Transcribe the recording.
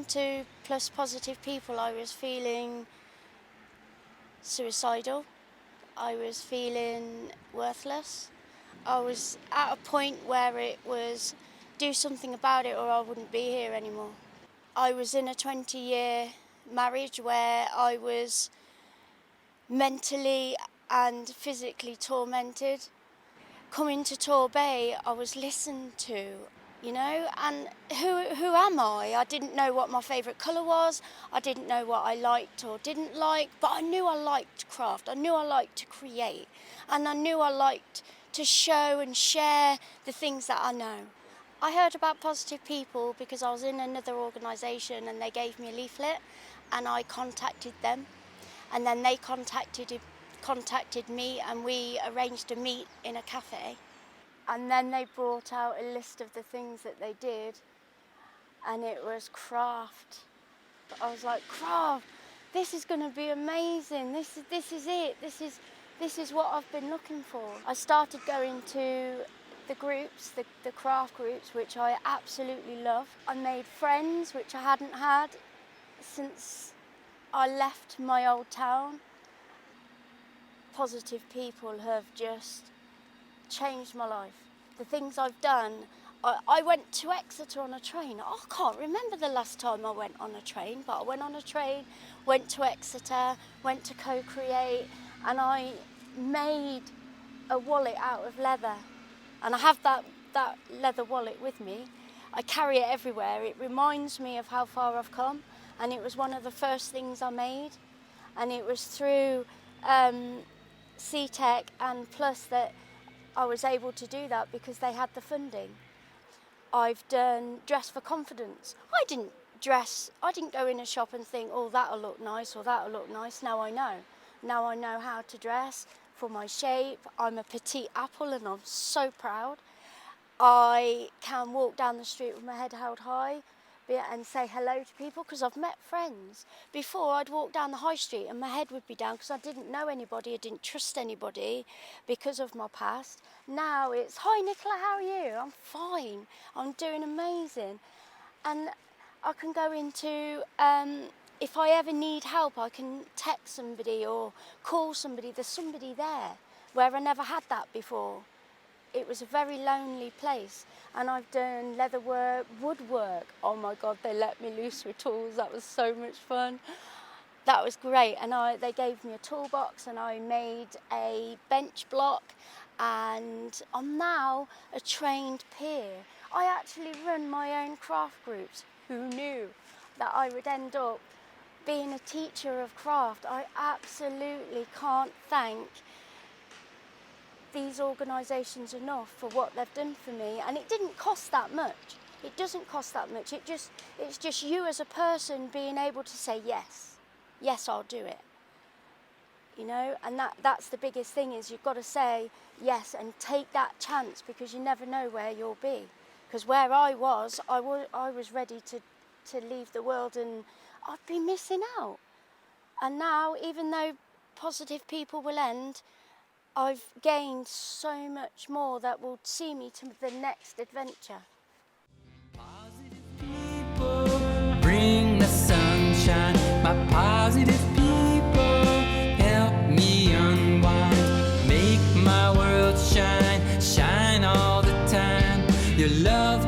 to Plus Positive People, I was feeling suicidal. I was feeling worthless. I was at a point where it was do something about it or I wouldn't be here anymore. I was in a 20-year marriage where I was mentally and physically tormented. Coming to Torbay, I was listened to, and who am I? I didn't know what my favourite colour was. I didn't know what I liked or didn't like, but I knew I liked craft. I knew I liked to create, and I knew I liked to show and share the things that I know. I heard about Positive People because I was in another organisation and they gave me a leaflet, and I contacted them, and then they contacted me, and we arranged a meet in a cafe. And then they brought out a list of the things that they did, and it was craft. I was like, craft, this is going to be amazing. This is it. This is what I've been looking for. I started going to the groups, the craft groups, which I absolutely love. I made friends, which I hadn't had since I left my old town. Positive People have just changed my life. The things I've done, I went to Exeter on a train. I can't remember the last time I went on a train, but I went on a train, went to Exeter, went to Co-Create, and I made a wallet out of leather. And I have that leather wallet with me. I carry it everywhere. It reminds me of how far I've come, and it was one of the first things I made. And it was through CTEC and Plus that I was able to do that because they had the funding. I've done Dress for Confidence. I didn't go in a shop and think, oh, that'll look nice or that'll look nice. Now I know. Now I know how to dress for my shape. I'm a petite apple and I'm so proud. I can walk down the street with my head held high and say hello to people because I've met friends. Before, I'd walk down the high street and my head would be down because I didn't know anybody, I didn't trust anybody because of my past. Now it's, hi Nicola, how are you? I'm fine, I'm doing amazing. And I can go into, if I ever need help, I can text somebody or call somebody, there's somebody there, where I never had that before. It was a very lonely place, and I've done leatherwork, woodwork. Oh my God, they let me loose with tools. That was so much fun. That was great, and they gave me a toolbox, and I made a bench block, and I'm now a trained peer. I actually run my own craft groups. Who knew that I would end up being a teacher of craft? I absolutely can't thank these organisations enough for what they've done for me, and it didn't cost that much. It doesn't cost that much. It's just you as a person being able to say yes, I'll do it. And that's the biggest thing, is you've got to say yes and take that chance, because you never know where you'll be. Because where I was ready to leave the world, and I'd be missing out. And now, even though Positive People will end, I've gained so much more that will see me to the next adventure. Positive people bring the sunshine. My positive people help me unwind, make my world shine all the time. Your love